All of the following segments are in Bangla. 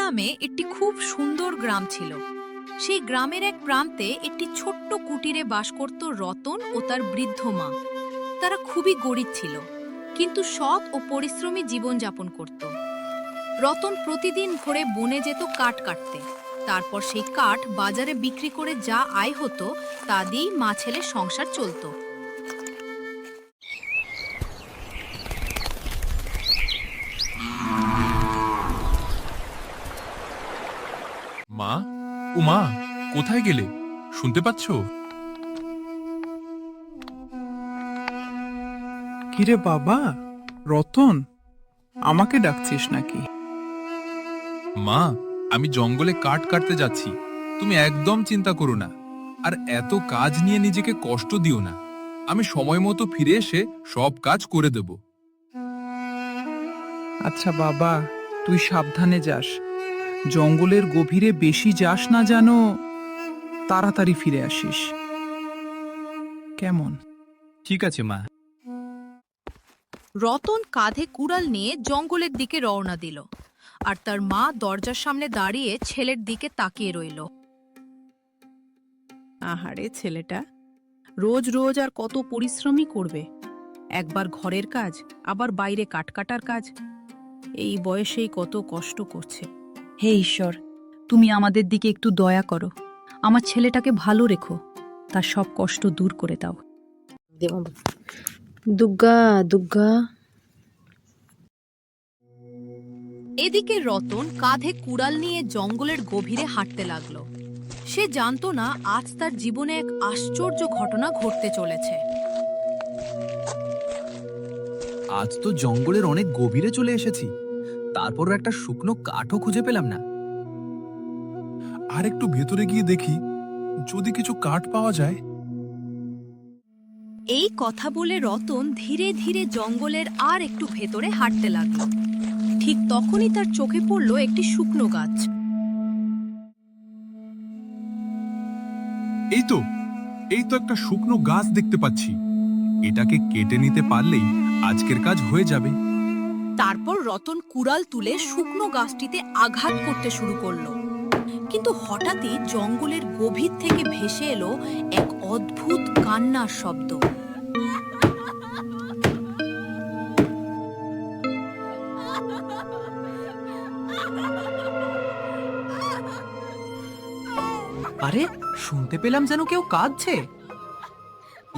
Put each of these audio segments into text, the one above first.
নামে একটি খুব সুন্দর গ্রাম ছিল। সেই গ্রামের এক প্রান্তে একটি ছোট্ট কুটিরে বাস করত রতন ও তার বৃদ্ধ মা। তারা খুবই গরিব ছিল, কিন্তু সৎ ও পরিশ্রমী জীবনযাপন করত। রতন প্রতিদিন ভোরে বনে যেত কাঠ কাটতে। তারপর সেই কাঠ বাজারে বিক্রি করে যা আয় হতো তা দিয়েই মা ছেলে সংসার চলত। মা, ও মা, কোথায় গেলে? শুনতে পাচ্ছ? কিরে বাবা, রতন, আমাকে ডাকছিস নাকি? মা, আমি জঙ্গলে কাঠ কাটতে যাচ্ছি। তুমি একদম চিন্তা করো না, আর এত কাজ নিয়ে নিজেকে কষ্ট দিও না। আমি সময় মতো ফিরে এসে সব কাজ করে দেব। আচ্ছা বাবা, তুই সাবধানে যাস। জঙ্গলের গভীরে বেশি যাস না, জানো। তাড়াতাড়ি ফিরে আসিস, কেমন? ঠিক আছে মা। রতন কাঁধে কুড়াল নিয়ে জঙ্গলের দিকে রওনা দিল, আর তার মা দরজার সামনে দাঁড়িয়ে ছেলের দিকে তাকিয়ে রইল। আহারে ছেলেটা, রোজ রোজ আর কত পরিশ্রমই করবে। একবার ঘরের কাজ, আবার বাইরে কাটার কাজ। এই বয়সেই কত কষ্ট করছে। হে ঈশ্বর, তুমি আমাদের দিকে একটু দয়া করো। আমার ছেলেটাকে ভালো রেখো, তার সব কষ্ট দূর করে দাও। দুর্গা দুর্গা। এদিকে রতন কাঁধে কুড়াল নিয়ে জঙ্গলের গভীরে হাঁটতে লাগলো। সে জানতো না আজ তার জীবনে এক আশ্চর্য ঘটনা ঘটতে চলেছে। আজ তো জঙ্গলের অনেক গভীরে চলে এসেছি, তারপর একটা শুকনো কাঠও খুঁজে পেলাম না। আর একটু ভেতরে গিয়ে দেখি, যদি কিছু কাঠ পাওয়া যায়। এই কথা বলে রতন ধীরে ধীরে জঙ্গলের আর একটু ভেতরে হাঁটতে লাগলো। ঠিক তখনই তার চোখে পড়ল একটি শুকনো গাছ। এই তো একটা শুকনো গাছ দেখতে পাচ্ছি। এটাকে কেটে নিতে পারলেই আজকের কাজ হয়ে যাবে। তারপর রতন কুড়াল তুলে শুকনো গাছটিতে আঘাত করতে শুরু করলো। কিন্তু হঠাৎই জঙ্গলের গভীর থেকে ভেসে এলো এক অদ্ভুত কান্নার শব্দ। আরে, শুনতে পেলাম যেন কেউ কাঁদছে।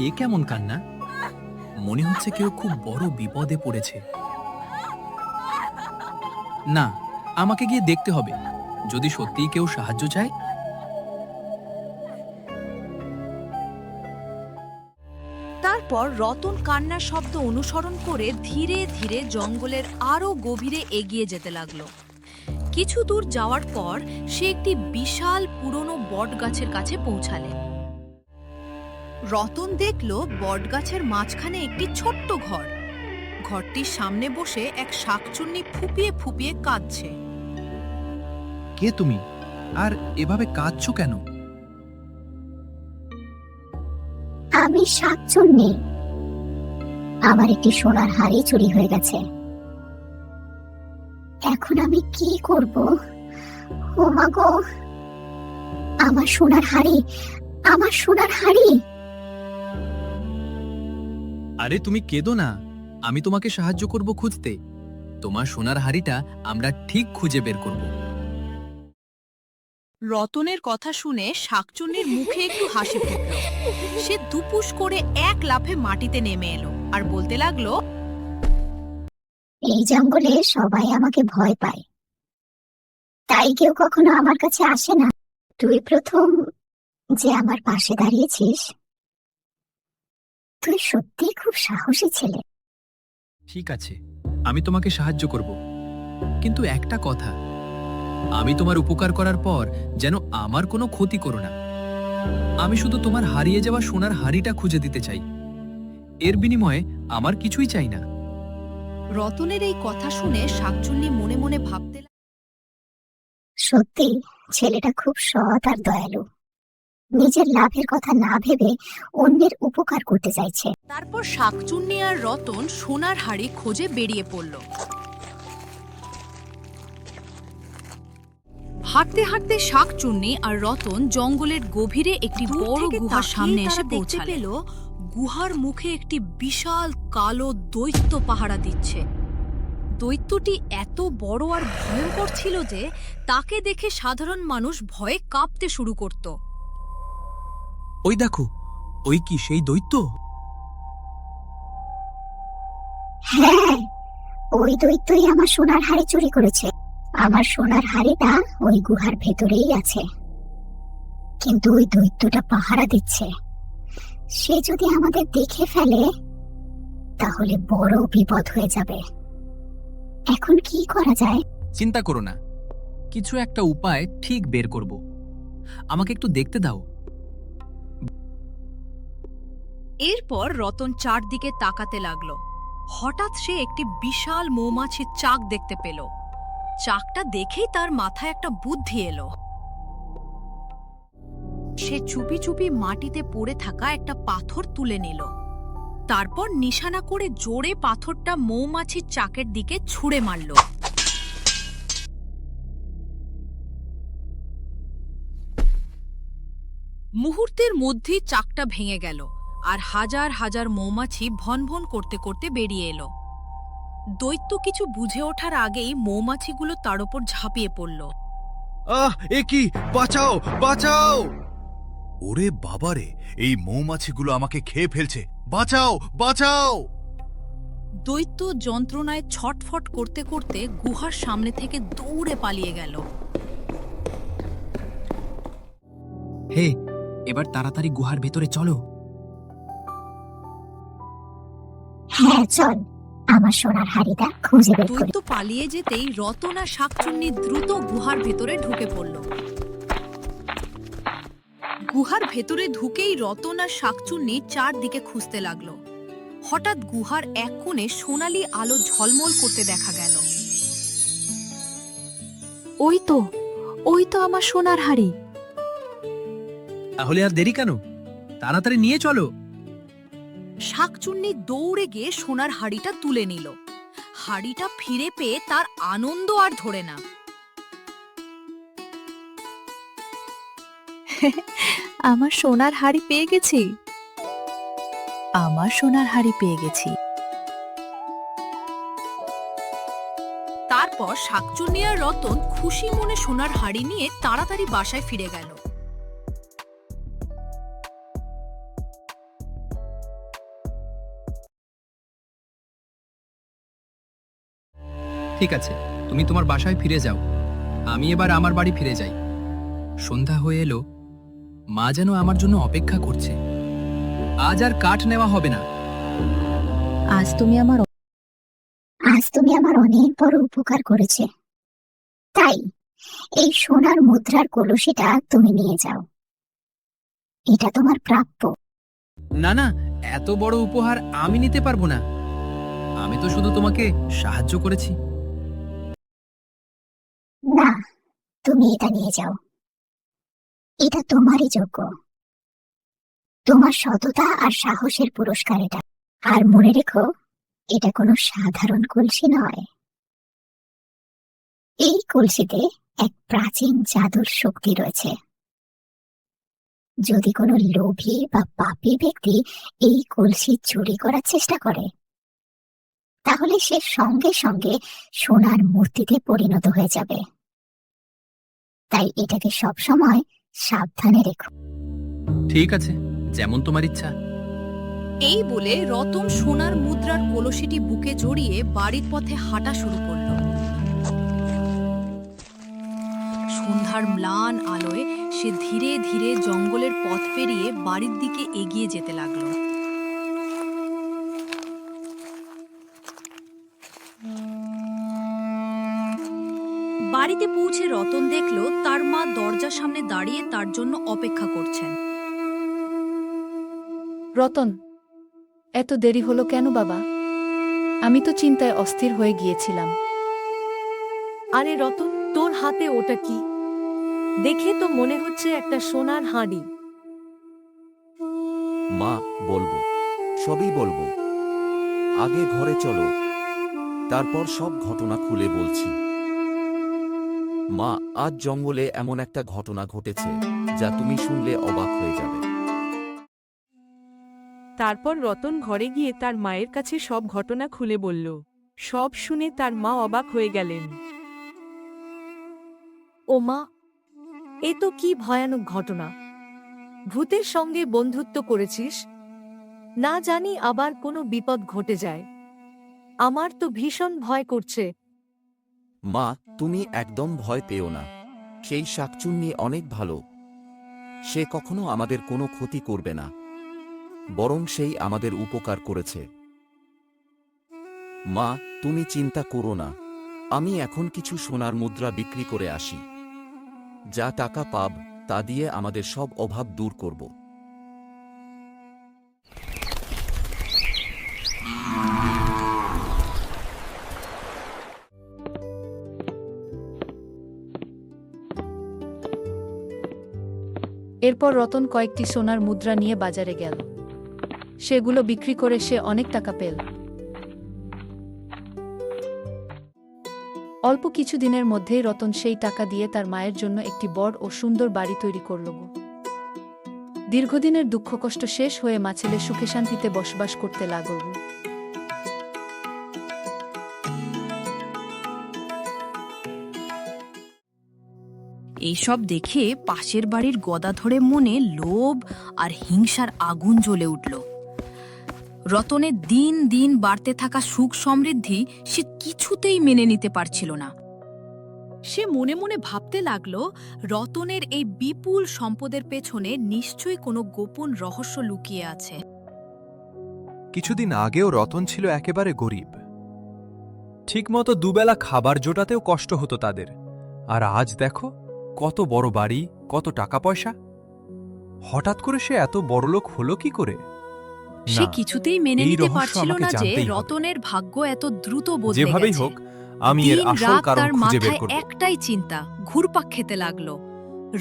এ কেমন কান্না? মনে হচ্ছে কেউ খুব বড় বিপদে পড়েছে। না, আমাকে গিয়ে দেখতে হবে, যদি সত্যিই কেউ সাহায্য চায়। তারপর রতন কান্নার শব্দ অনুসরণ করে ধীরে ধীরে জঙ্গলের আরো গভীরে এগিয়ে যেতে লাগলো। কিছু দূর যাওয়ার পর সে একটি বিশাল পুরনো বটগাছের কাছে পৌঁছালে। রতন দেখল বটগাছের মাঝখানে একটি ছোট্ট ঘর। ঘরটির সামনে বসে এক শাকচুন্নি ফুপিয়ে ফুপিয়ে কাঁদছে। কে তুমি, আর এভাবে কাঁদছো কেন? আমি শাকচুন্নি। আমার একটি সোনার হাড়ি চুরি হয়ে গেছে। এখন আমি কি করব? ও মা গো, আমার সোনার হাড়ি, আমার সোনার হাড়ি। আরে তুমি কেঁদো না, আমি তোমাকে সাহায্য করব খুঁজতে। তোমার সোনার হাড়িটা আমরা ঠিক খুঁজে বের করব। রতনের কথা শুনে শাকচুন্নির মুখে একটু হাসি ফুটল। সে দুপুস করে এক লাফে মাটিতে নেমে এলো আর বলতে লাগলো, এই জঙ্গলে সবাই আমাকে ভয় পায়, তাই কেউ কখনো আমার কাছে আসে না। তুই প্রথম যে আমার পাশে দাঁড়িয়েছিস। তুই সত্যিই খুব সাহসী ছেলে। ঠিক আছে, আমি তোমাকে সাহায্য করব, কিন্তু একটা কথা, আমি তোমার উপকার করার পর যেন আমার কোনো ক্ষতি করো না। আমি শুধু তোমার হারিয়ে যাওয়া সোনার হাড়িটা খুঁজে দিতে চাই। এর বিনিময়ে আমার কিছুই চাই না। রতনের এই কথা শুনে শাকচুন্নি মনে মনে ভাবতে সত্যি ছেলেটা খুব সৎ আর দয়ালু। নিজের লাভের কথা না ভেবে অন্যের উপকার করতে চাইছে। তারপর শাকচুন্নি আর রতন সোনার হাড়ি খোঁজে বেরিয়ে পড়ল। হাঁটতে হাঁটতে শাকচুন্নি আর রতন জঙ্গলের গভীরে একটি বড় গুহার সামনে এসে পৌঁছালো। গুহার মুখে একটি বিশাল কালো দৈত্য পাহারা দিচ্ছে। দৈত্যটি এত বড় আর ভয়ঙ্কর ছিল যে তাকে দেখে সাধারণ মানুষ ভয়ে কাঁপতে শুরু করত। ওই দেখো, ওই কি সেই দৈত্য? হ্যাঁ, ওই দৈত্যই আমার সোনার হাড়ি চুরি করেছে। আমার সোনার হাড়িটা ওই গুহার ভেতরেই আছে, কিন্তু ওই দৈত্যটা পাহারা দিচ্ছে। সে যদি আমাদের দেখে ফেলে তাহলে বড় বিপদ হয়ে যাবে। এখন কি করা যায়? চিন্তা করো না, কিছু একটা উপায় ঠিক বের করব। আমাকে একটু দেখতে দাও। এরপর রতন চারদিকে তাকাতে লাগলো। হঠাৎ সে একটি বিশাল মৌমাছির চাক দেখতে পেল। চাকটা দেখেই তার মাথায় একটা বুদ্ধি এলো। সে চুপি চুপি মাটিতে পড়ে থাকা একটা পাথর তুলে নিল। তারপর নিশানা করে জোরে পাথরটা মৌমাছির চাকের দিকে ছুঁড়ে মারল। মুহূর্তের মধ্যেই চাকটা ভেঙে গেল আর হাজার হাজার মৌমাছি ভনভন করতে করতে বেরিয়ে এলো। দৈত্য কিছু বুঝে ওঠার আগেই মৌমাছিগুলো তার ওপর ঝাঁপিয়ে পড়ল। এ কি? বাঁচাও, বাঁচাও! ওরে বাবারে, এই মৌমাছিগুলো আমাকে খেয়ে ফেলছে! বাঁচাও, বাঁচাও! দৈত্য যন্ত্রণায় ছটফট করতে করতে গুহার সামনে থেকে দৌড়ে পালিয়ে গেল। হে, এবার তাড়াতাড়ি গুহার ভেতরে চলো। হ্যাঁ চল, আমার সোনার হাড়িটা খুঁজে বের করি। দৈত্য পালিয়ে যেতেই রতন আর শাকচুন্নি দ্রুত গুহার ভেতরে ঢুকে পড়ল। গুহার ভেতরে ঢুকেই রতন আর শাকচুন্নি চারদিকে খুঁজতে লাগলো। হঠাৎ গুহার এক কোণে সোনালি আলো ঝলমল করতে দেখা গেল। ওই তো আমার সোনার হাড়ি। তাহলে আর দেরি কেন? তাড়াতাড়ি নিয়ে চলো। শাকচুন্নি দৌড়ে গিয়ে সোনার হাড়িটা তুলে নিল। হাড়িটা ফিরে পেয়ে তার আনন্দ আর ধরে না। আমার সোনার হাড়ি পেয়ে গেছি। আমার সোনার হাড়ি পেয়ে গেছি। তারপর শাকচুন্নি আর রতন খুশি মনে সোনার হাড়ি নিয়ে তাড়াতাড়ি বাসায় ফিরে গেল। ঠিক আছে, তুমি তোমার বাসায় ফিরে যাও। আমি এবার আমার বাড়ি ফিরে যাই। সন্ধ্যা হয়ে এলো, মা যেন আমার জন্য অপেক্ষা করছে। আজ আর কাঠ নেওয়া হবে না। আজ তুমি আমার অনেক বড় উপকার করেছে, তাই এই সোনার মুদ্রার কলসিটা তুমি নিয়ে যাও। এটা তোমার প্রাপ্য। না না, এত বড় উপহার আমি নিতে পারবো না। আমি তো শুধু তোমাকে সাহায্য করেছি। না, তুমি এটা নিয়ে যাও। এটা তোমারই যোগ্য। তোমার সততা আর সাহসের পুরস্কার এটা। আর মনে রেখো, এটা কোনো সাধারণ কলসি নয়। এই কলসিতে এক প্রাচীন জাদুর শক্তি রয়েছে। যদি কোনো লোভী বা পাপী ব্যক্তি এই কলসি চুরি করার চেষ্টা করে, তাহলে সে সঙ্গে সঙ্গে সোনার মূর্তিতে পরিণত হয়ে যাবে। তাই এটাকে সবসময় সাবধানে রেখো। ঠিক আছে, যেমন তোমার ইচ্ছা। এই বলে রতন সোনার মুদ্রার কলসিটি বুকে জড়িয়ে বাড়ির পথে হাঁটা শুরু করল। সন্ধ্যার ম্লান আলোয় সে ধীরে ধীরে জঙ্গলের পথ পেরিয়ে বাড়ির দিকে এগিয়ে যেতে লাগলো। বাড়িতে পৌঁছে রতন দেখল তার মা দরজার সামনে দাঁড়িয়ে তার জন্য অপেক্ষা করছেন। রতন, এত দেরি হলো কেন বাবা? আমি তো চিন্তায় অস্থির হয়ে গিয়েছিলাম। আরে রতন, তোর হাতে ওটা কি? দেখে তো মনে হচ্ছে একটা সোনার হাঁড়ি। মা, বলবো, সবই বলবো। আগে ঘরে চলো, তারপর সব ঘটনা খুলে বলছি। মা, আজ জঙ্গলে এমন একটা ঘটনা ঘটেছে যা তুমি শুনলে অবাক হয়ে যাবে। তারপর রতন ঘরে গিয়ে তার মায়ের কাছে সব ঘটনা খুলে বলল। সব শুনে তার মা অবাক হয়ে গেলেন। ও মা, এ তো কি ভয়ানক ঘটনা! ভূতের সঙ্গে বন্ধুত্ব করেছিস? না জানি আবার কোনো বিপদ ঘটে যায়। আমার তো ভীষণ ভয় করছে। মা, তুমি একদম ভয় পেও না। সেই শাকচুন্নি অনেক ভালো। সে কখনো আমাদের কোনো ক্ষতি করবে না, বরং সেই আমাদের উপকার করেছে। মা, তুমি চিন্তা করো না। আমি এখন কিছু সোনার মুদ্রা বিক্রি করে আসি। যা টাকা পাব তা দিয়ে আমাদের সব অভাব দূর করব। এরপর রতন কয়েকটি সোনার মুদ্রা নিয়ে বাজারে গেল। সেগুলো বিক্রি করে সে অনেক টাকা পেল। অল্প কিছু দিনের মধ্যেই রতন সেই টাকা দিয়ে তার মায়ের জন্য একটি বড় ও সুন্দর বাড়ি তৈরি করল। দীর্ঘদিনের দুঃখ কষ্ট শেষ হয়ে মা ছেলে সুখে শান্তিতে বসবাস করতে লাগল। এইসব দেখে পাশের বাড়ির গদাধরের মনে লোভ আর হিংসার আগুন জ্বলে উঠল। রতনের দিন দিন বাড়তে থাকা সুখ সমৃদ্ধি সে কিছুতেই মেনে নিতে পারছিল না। সে মনে মনে ভাবতে লাগলো, রতনের এই বিপুল সম্পদের পেছনে নিশ্চয়ই কোনো গোপন রহস্য লুকিয়ে আছে। কিছুদিন আগেও রতন ছিল একেবারে গরিব। ঠিকমতো দুবেলা খাবার জোটাতেও কষ্ট হতো তাদের। আর আজ দেখো, কত বড় বাড়ি, কত টাকা পয়সা। হঠাৎ করে সে এত বড়লোক হলো কি করে? সে না, কিছুতেই মেনে এই নিতে রহস্য পারছিল আমাকে না যে জানতেই হবে। রতনের ভাগ্য এত দ্রুত বদলে যেভাবেই গেছে। হোক, আমি এর দিন আসল রাত কারণ তার খুঁজে বের মাথায় করব। একটাই চিন্তা ঘুরপাক খেতে লাগলো,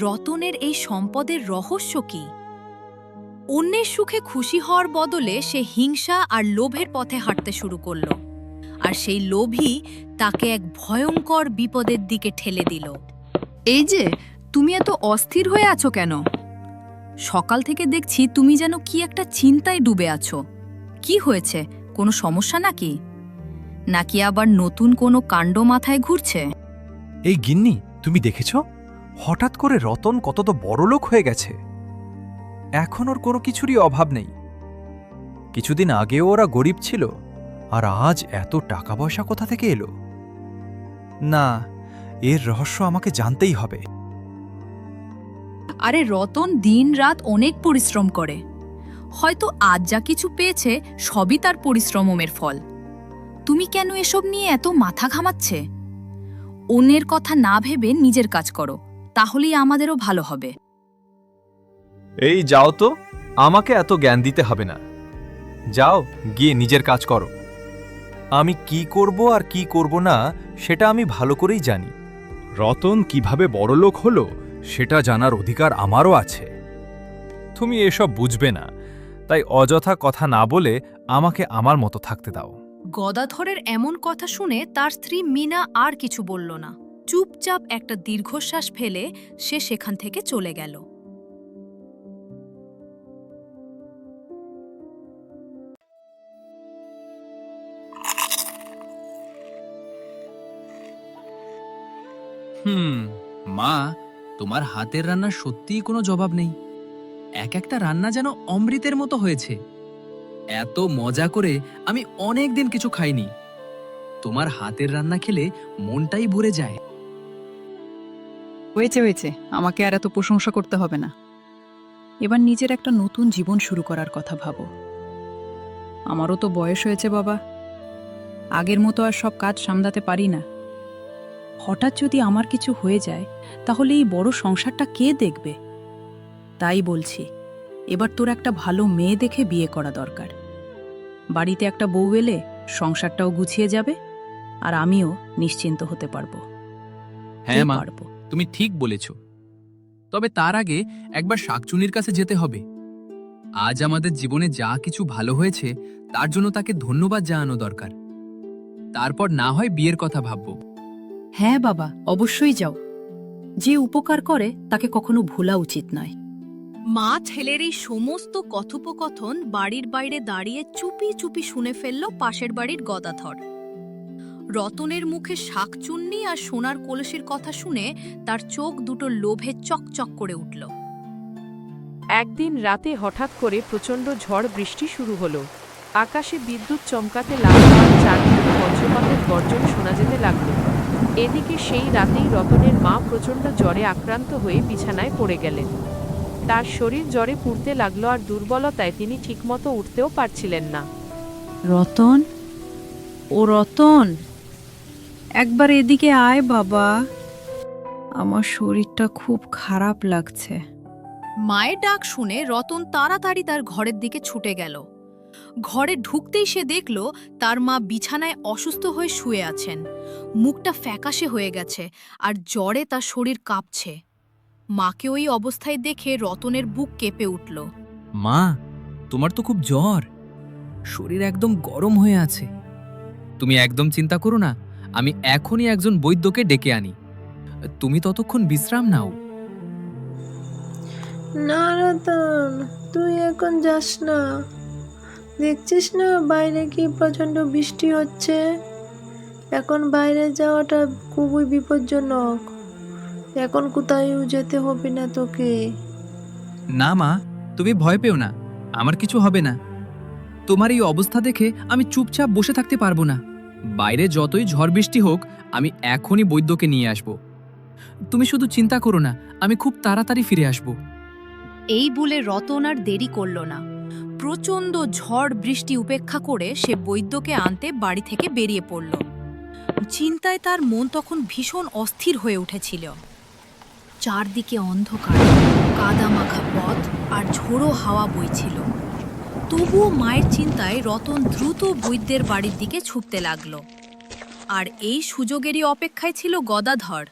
রতনের এই সম্পদের রহস্য কি? অন্যের সুখে খুশি হওয়ার বদলে সে হিংসা আর লোভের পথে হাঁটতে শুরু করলো। আর সেই লোভই তাকে এক ভয়ঙ্কর বিপদের দিকে ঠেলে দিল। এই যে, তুমি এত অস্থির হয়ে আছো কেন? সকাল থেকে দেখছি তুমি যেন কি একটা চিন্তায় ডুবে আছো। কি হয়েছে? কোনো সমস্যা নাকি? নাকি আবার নতুন কোনো কাণ্ড মাথায় ঘুরছে? এই গিন্নি, তুমি দেখেছ হঠাৎ করে রতন কত তো বড়লোক হয়ে গেছে। এখন ওর কোনো কিছুরই অভাব নেই। কিছুদিন আগেও ওরা গরিব ছিল, আর আজ এত টাকা পয়সা কোথা থেকে এলো? না, এর রহস্য আমাকে জানতেই হবে। আরে রতন দিন রাত অনেক পরিশ্রম করে। হয়তো আজ যা কিছু পেয়েছে সবই তার পরিশ্রমের ফল। তুমি কেন এসব নিয়ে এত মাথা ঘামাচ্ছে? অন্যের কথা না ভেবে নিজের কাজ করো, তাহলেই আমাদেরও ভালো হবে। এই যাও তো, আমাকে এত জ্ঞান দিতে হবে না। যাও, গিয়ে নিজের কাজ করো। আমি কি করব আর কি করব না সেটা আমি ভালো করেই জানি। রতন কিভাবে বড়লোক হলো সেটা জানার অধিকার আমারও আছে। তুমি এসব বুঝবে না, তাই অযথা কথা না বলে আমাকে আমার মতো থাকতে দাও। গদাধরের এমন কথা শুনে তার স্ত্রী মিনা আর কিছু বলল না। চুপচাপ একটা দীর্ঘশ্বাস ফেলে সে সেখান থেকে চলে গেল। মা, তোমার হাতের রান্নার সত্যিই কোনো জবাব নেই। এক একটা রান্না যেন অমৃতের মতো হয়েছে। এত মজা করে আমি অনেক দিন কিছু খাইনি। তোমার হাতের রান্না খেলে মনটাই ভরে যায়। হয়েছে হয়েছে, আমাকে আর এত প্রশংসা করতে হবে না। এবার নিজের একটা নতুন জীবন শুরু করার কথা ভাবো। আমারও তো বয়স হয়েছে বাবা, আগের মতো আর সব কাজ সামলাতে পারি না। হঠাৎ যদি আমার কিছু হয়ে যায়, তাহলে এই বড় সংসারটা কে দেখবে? তাই বলছি, এবার তোর একটা ভালো মেয়ে দেখে বিয়ে করা দরকার। বাড়িতে একটা বউ এলে সংসারটাও গুছিয়ে যাবে, আর আমিও নিশ্চিন্ত হতে পারবো। হ্যাঁ মা, পারবো। তুমি ঠিক বলেছ। তবে তার আগে একবার শাকচুনির কাছে যেতে হবে। আজ আমাদের জীবনে যা কিছু ভালো হয়েছে তার জন্য তাকে ধন্যবাদ জানানো দরকার। তারপর না হয় বিয়ের কথা ভাবব। হ্যাঁ বাবা, অবশ্যই যাও। যে উপকার করে তাকে কখনো ভোলা উচিত নয়। মা ছেলের এই সমস্ত কথোপকথন বাড়ির বাইরে দাঁড়িয়ে চুপি চুপি শুনে ফেলল পাশের বাড়ির গদাধর। রতনের মুখে শাকচুন্নি আর সোনার কলসির কথা শুনে তার চোখ দুটো লোভে চকচক করে উঠল। একদিন রাতে হঠাৎ করে প্রচণ্ড ঝড় বৃষ্টি শুরু হলো। আকাশে বিদ্যুৎ চমকাতে লাগলো আর চারদিকে বজ্রপাতের গর্জন শোনা যেতে লাগলো। এদিকে সেই রাতেই রতনের মা প্রচণ্ড জ্বরে আক্রান্ত হয়ে বিছানায় পড়ে গেলেন। তার শরীর জ্বরে পুড়তে লাগলো আর দুর্বলতায় তিনি ঠিকমতো উঠতেও পারছিলেন না। রতন, ও রতন, একবার এদিকে আয় বাবা, আমার শরীরটা খুব খারাপ লাগছে। মায়ের ডাক শুনে রতন তাড়াতাড়ি তার ঘরের দিকে ছুটে গেল। ঘরে ঢুকতেই সে দেখল তার মা বিছানায় অসুস্থ হয়ে শুয়ে আছেন। মুখটা ফ্যাকাশে হয়ে গেছে আর জ্বরে তার শরীর কাঁপছে। মাকে ওই অবস্থায় দেখে রতনের বুক কেঁপে উঠল। মা, তোমার তো খুব জ্বর, শরীর একদম গরম হয়ে আছে। তুমি একদম চিন্তা করো না, আমি এখনই একজন বৈদ্যকে ডেকে আনি। তুমি ততক্ষণ বিশ্রাম নাও। না রতন, তুই এখন যাস না। দেখছিস না বাইরে কি প্রচন্ড বৃষ্টি হচ্ছে। এখন বাইরে যাওয়াটা খুবই বিপজ্জনক। এখন কোথাও যেতে হবে না তোকে। না মা, তুমি ভয় পেও না, আমার কিছু হবে না। তোমার এই অবস্থা দেখে আমি চুপচাপ বসে থাকতে পারবো না। বাইরে যতই ঝড় বৃষ্টি হোক, আমি এখনই বৈদ্যকে নিয়ে আসব। তুমি শুধু চিন্তা করো না, আমি খুব তাড়াতাড়ি ফিরে আসব। এই বলে রতন আর দেরি করল না। প্রচণ্ড ঝড় বৃষ্টি উপেক্ষা করে সে বৈদ্যকে আনতে বাড়ি থেকে বেরিয়ে পড়ল। চিন্তায় তার মন তখন ভীষণ অস্থির হয়ে উঠেছিল। চারদিকে অন্ধকার, কাদামাখা পথ আর ঝোড়ো হাওয়া বইছিল। তবুও মায়ের চিন্তায় রতন দ্রুত বৈদ্যের বাড়ির দিকে ছুটতে লাগল। আর এই সুযোগেরই অপেক্ষায় ছিল গদাধর।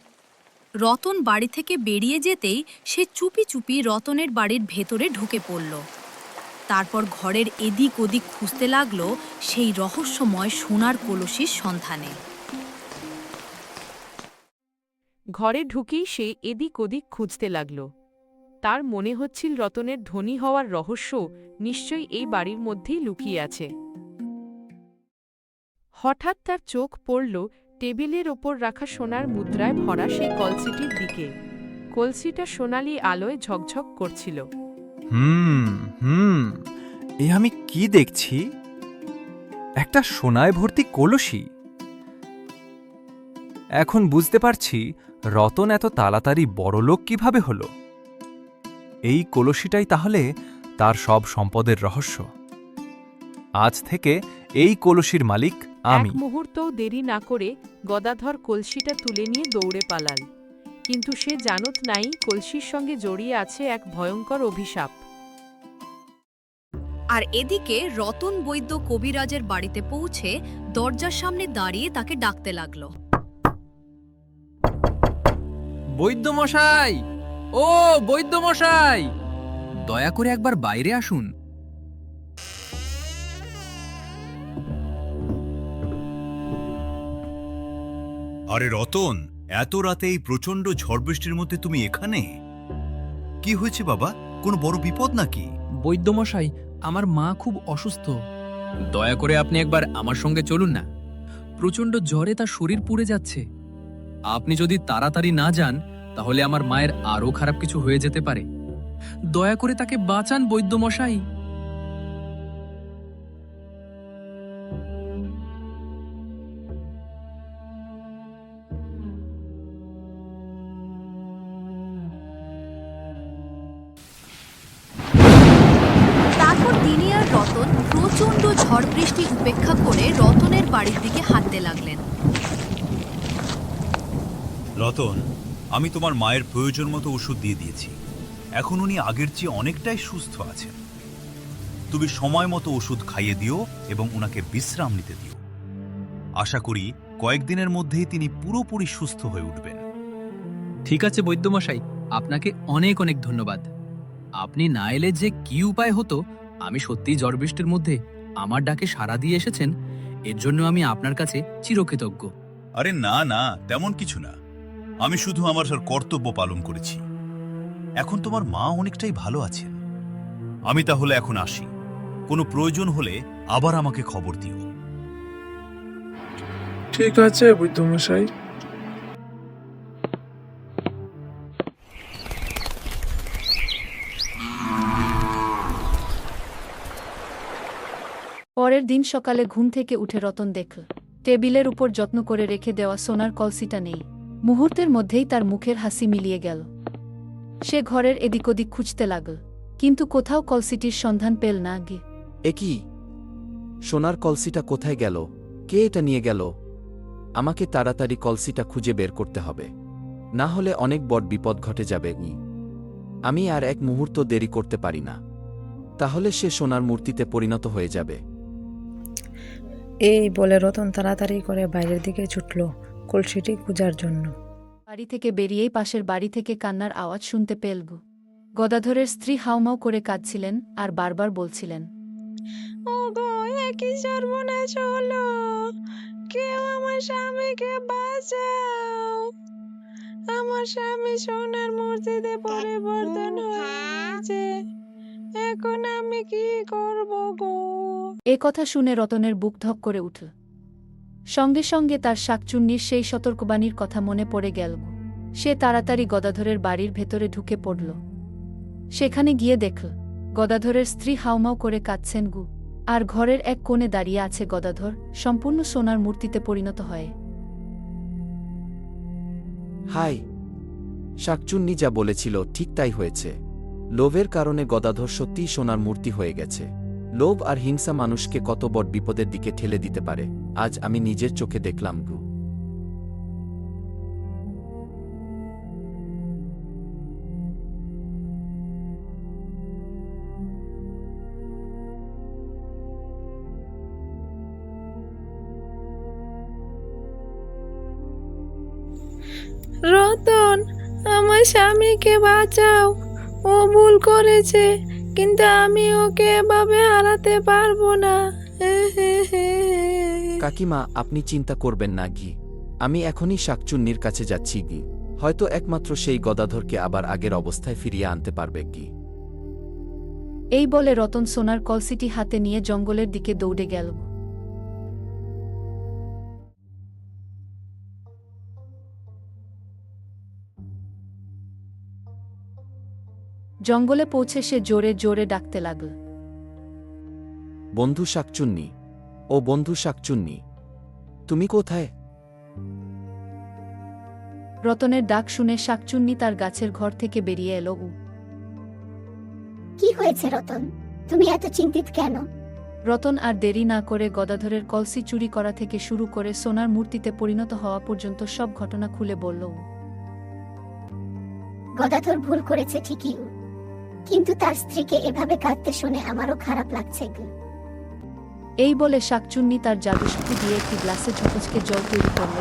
রতন বাড়ি থেকে বেরিয়ে যেতেই সে চুপি চুপি রতনের বাড়ির ভেতরে ঢুকে পড়ল। তারপর ঘরের এদিক ওদিক খুঁজতে লাগলো সেই রহস্যময় সোনার কলসির সন্ধানে। ঘরে ঢুকেই সে এদিক ওদিক খুঁজতে লাগল। তার মনে হচ্ছিল রতনের ধনী হওয়ার রহস্য নিশ্চয়ই এই বাড়ির মধ্যেই লুকিয়ে আছে। হঠাৎ তার চোখ পড়ল টেবিলের ওপর রাখা সোনার মুদ্রায় ভরা সেই কলসিটির দিকে। কলসিটা সোনালি আলোয় ঝকঝক করছিল। এ আমি কি দেখছি? একটা সোনায় ভর্তি কলসি। এখন বুঝতে পারছি রতন এত তাড়াতাড়ি বড়লোক কিভাবে হলো। এই কলসিটাই তাহলে তার সব সম্পদের রহস্য। আজ থেকে এই কলসির মালিক আমি। এক মুহূর্তও দেরি না করে গদাধর কলসিটা তুলে নিয়ে দৌড়ে পালাল। কিন্তু সে জানত নাই কলসির সঙ্গে জড়িয়ে আছে এক ভয়ঙ্কর অভিশাপ। আর এদিকে রতন বৈদ্য কবিরাজের বাড়িতে পৌঁছে দরজার সামনে দাঁড়িয়ে তাকে ডাকতে লাগলো। বৈদ্য মশাই, ও বৈদ্য মশাই, দয়া করে একবার বাইরে আসুন। আরে রতন, এত রাতে এই প্রচন্ড ঝড় বৃষ্টির মধ্যে তুমি এখানে? কি হয়েছে বাবা? কোনো বড় বিপদ নাকি? বৈদ্য মশাই, আমার মা খুব অসুস্থ। দয়া করে আপনি একবার আমার সঙ্গে চলুন না। প্রচণ্ড জ্বরে তার শরীর পুড়ে যাচ্ছে। আপনি যদি তাড়াতাড়ি না যান তাহলে আমার মায়ের আরও খারাপ কিছু হয়ে যেতে পারে। দয়া করে তাকে বাঁচান বৈদ্য মশাই। তারপর তিনি আর রতন প্রচণ্ড ঝড় বৃষ্টি উপেক্ষা করে রতনের বাড়ির দিকে হাঁটতে লাগলেন। রতন, আমি তোমার মায়ের প্রয়োজন মতো ওষুধ দিয়ে দিয়েছি। এখন উনি আগের চেয়ে অনেকটাই সুস্থ আছেন। তুমি সময় মতো ওষুধ খাইয়ে দিও এবং উনাকে বিশ্রাম নিতে দিও। আশা করি কয়েকদিনের মধ্যেই তিনি পুরোপুরি সুস্থ হয়ে উঠবেন। ঠিক আছে বৈদ্য মশাই, আপনাকে অনেক অনেক ধন্যবাদ। আপনি না এলে যে কি উপায় হতো। আমি সত্যিই ঝড় বৃষ্টির মধ্যে আমার ডাকে সাড়া দিয়ে এসেছেন, এর জন্য আমি আপনার কাছে চিরকৃতজ্ঞ। আরে না না, তেমন কিছু না। আমি শুধু আমার কর্তব্য পালন করেছি। এখন তোমার মা অনেকটাই ভালো আছেন। আমি তাহলে এখন আসি। কোনো প্রয়োজন হলে আবার আমাকে খবর দিও। ঠিক আছে বৈদ্যমশাই। পরের দিন সকালে ঘুম থেকে উঠে রতন দেখল টেবিলের উপর যত্ন করে রেখে দেওয়া সোনার কলসিটা নেই। মুহূর্তের মধ্যেই তার মুখের হাসি মিলিয়ে গেল। সে ঘরের এদিক ওদিক খুঁজতে লাগল, কিন্তু কোথাও কলসিটির সন্ধান পেল না। এ কি? সোনার কলসিটা কোথায় গেল? কে এটা নিয়ে গেল? আমাকে তাড়াতাড়ি কলসিটা খুঁজে বের করতে হবে, না হলে অনেক বড় বিপদ ঘটে যাবে। আমি আর এক মুহূর্ত দেরি করতে পারি না, তাহলে সে সোনার মূর্তিতে পরিণত হয়ে যাবে। এই বলে রতন তাড়াতাড়ি করে বাইরের দিকে ছুটল কলসিটি খোঁজার জন্য। বাড়ি থেকে বেরিয়েই পাশের বাড়ি থেকে কান্নার আওয়াজ শুনতে পেল। গদাধরের স্ত্রী হাউমাউ করে কাঁদছিলেন আর বারবার বলছিলেন, ওগো, একই সর্বনাশ হলো, কেউ আমার স্বামীকে বাঁচাও। আমার স্বামী সোনার মূর্তিতে পরিবর্তন হয়েছে, এখন আমি কি করব গো? এ কথা শুনে রতনের বুক ধক করে উঠল। সঙ্গে সঙ্গে তার শাকচুন্নির সেই সতর্কবাণীর কথা মনে পড়ে গেল। সে তাড়াতাড়ি গদাধরের বাড়ির ভেতরে ঢুকে পড়ল। সেখানে গিয়ে দেখল গদাধরের স্ত্রী হাউমাউ করে কাঁদছেন আর ঘরের এক কোণে দাঁড়িয়ে আছে গদাধর, সম্পূর্ণ সোনার মূর্তিতে পরিণত হয়। হাই! শাকচুন্নি যা বলেছিল ঠিক তাই হয়েছে। লোভের কারণে গদাধর সত্যিই সোনার মূর্তি হয়ে গেছে। লোভ আর হিংসা মানুষকে কত বড় বিপদের দিকে ঠেলে দিতে পারে, আজ আমি নিজের চোখে দেখলাম। রতন, আমার স্বামীকে বাঁচাও, ও ভুল করেছে, কিন্তু আমি ওকে এভাবে হারাতে পারবো না। কাকিমা, আপনি চিন্তা করবেন না। আমি এখনই শাকচুন্নির কাছে যাচ্ছি। হয়তো একমাত্র সেই গদাধরকে আবার আগের অবস্থায় ফিরিয়ে আনতে পারবে। এই বলে রতন সোনার কলসিটি হাতে নিয়ে জঙ্গলের দিকে দৌড়ে গেল। জঙ্গলে পৌঁছে সে জোরে জোরে ডাকতে লাগল, বন্ধু শাকচুন্নি, ও বন্ধু শাকচুন্নি, তুমি কোথায়? রতনের ডাক শুনে শাকচুন্নি তার গাছের ঘর থেকে বেরিয়ে এলো। কি হয়েছে রতন, তুমি এত চিন্তিত কেন? রতন আর দেরি না করে গদাধরের কলসি চুরি করা থেকে শুরু করে সোনার মূর্তিতে পরিণত হওয়া পর্যন্ত সব ঘটনা খুলে বলল। গদাধর ভুল করেছে ঠিকই, কিন্তু তার স্ত্রীকে এভাবে কাঁদতে শুনে আমারও খারাপ লাগছে। এই বলে শাকচুন্নি তার জাদু শক্তি দিয়ে একটি গ্লাসে ঝকঝকে জল তৈরি করল।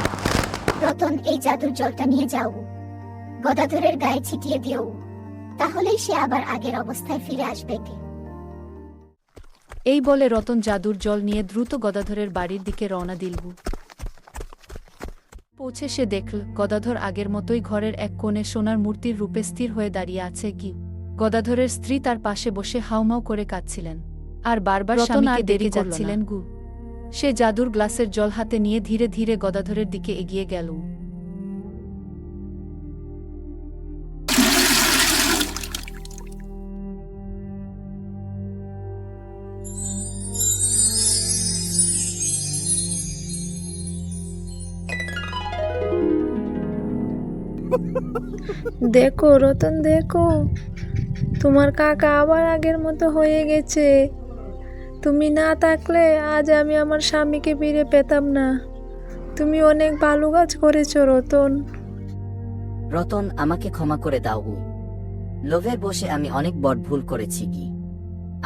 রতন, এই জাদুর জলটা নিয়ে যাও, গদাধরের গায়ে ছিটিয়ে দিও, তাহলেই সে আবার আগের অবস্থায় ফিরে আসবে। এই বলে রতন জাদুর জল নিয়ে দ্রুত গদাধরের বাড়ির দিকে রওনা দিল। পৌঁছে সে দেখল গদাধর আগের মতোই ঘরের এক কোণে সোনার মূর্তির রূপে স্থির হয়ে দাঁড়িয়ে আছে। গদাধরের স্ত্রী তার পাশে বসে হাউমাউ করে কাঁদছিলেন আর বারবার স্বামীকে ডেকে যাচ্ছিলেন। সে জাদুর গ্লাসের জল হাতে নিয়ে ধীরে ধীরে গদাধরের দিকে এগিয়ে গেল। দেখো রতন, দেখো, তোমার কাকা আবার আগের মতো হয়ে গেছে। তুমি না থাকলে আজ আমি আমার স্বামীকে ফিরে পেতাম না। তুমি অনেক ভালো কাজ করেছো রতন। রতন, আমাকে ক্ষমা করে দাও। লোভের বসে আমি অনেক বড় ভুল করেছি।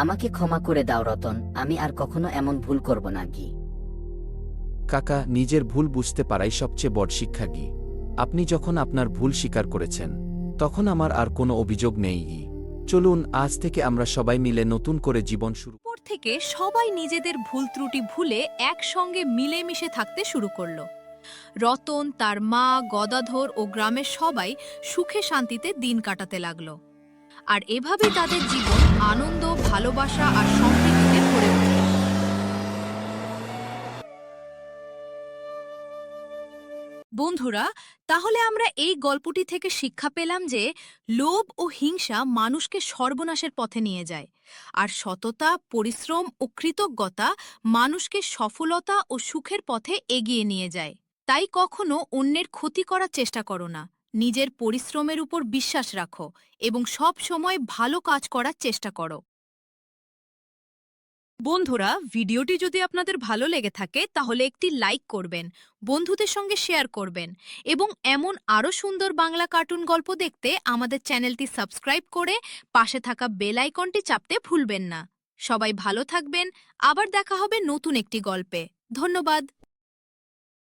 আমাকে ক্ষমা করে দাও রতন, আমি আর কখনো এমন ভুল করব না। কাকা, নিজের ভুল বুঝতে পারাই সবচেয়ে বড় শিক্ষা। আপনি যখন আপনার ভুল স্বীকার করেছেন, তখন আমার আর কোনো অভিযোগ নেই। চলুন, আজ থেকে আমরা সবাই মিলে নতুন করে জীবন শুরু। পর থেকে সবাই নিজেদের ভুল ত্রুটি ভুলে একসঙ্গে মিলেমিশে থাকতে শুরু করলো। রতন, তার মা, গদাধর ও গ্রামের সবাই সুখে শান্তিতে দিন কাটাতে লাগলো। আর এভাবে তাদের জীবন আনন্দ, ভালোবাসা আর সমৃদ্ধিতে ভরে উঠল। বন্ধুরা, তাহলে আমরা এই গল্পটি থেকে শিক্ষা পেলাম যে লোভ ও হিংসা মানুষকে সর্বনাশের পথে নিয়ে যায়, আর সততা, পরিশ্রম ও কৃতজ্ঞতা মানুষকে সফলতা ও সুখের পথে এগিয়ে নিয়ে যায়। তাই কখনো অন্যের ক্ষতি করার চেষ্টা করো না, নিজের পরিশ্রমের উপর বিশ্বাস রাখো এবং সব সময় ভালো কাজ করার চেষ্টা করো। বন্ধুরা, ভিডিওটি যদি আপনাদের ভালো লেগে থাকে তাহলে একটি লাইক করবেন, বন্ধুদের সঙ্গে শেয়ার করবেন এবং এমন আরও সুন্দর বাংলা কার্টুন গল্প দেখতে আমাদের চ্যানেলটি সাবস্ক্রাইব করে পাশে থাকা বেল আইকনটি চাপতে ভুলবেন না। সবাই ভালো থাকবেন, আবার দেখা হবে নতুন একটি গল্পে। ধন্যবাদ।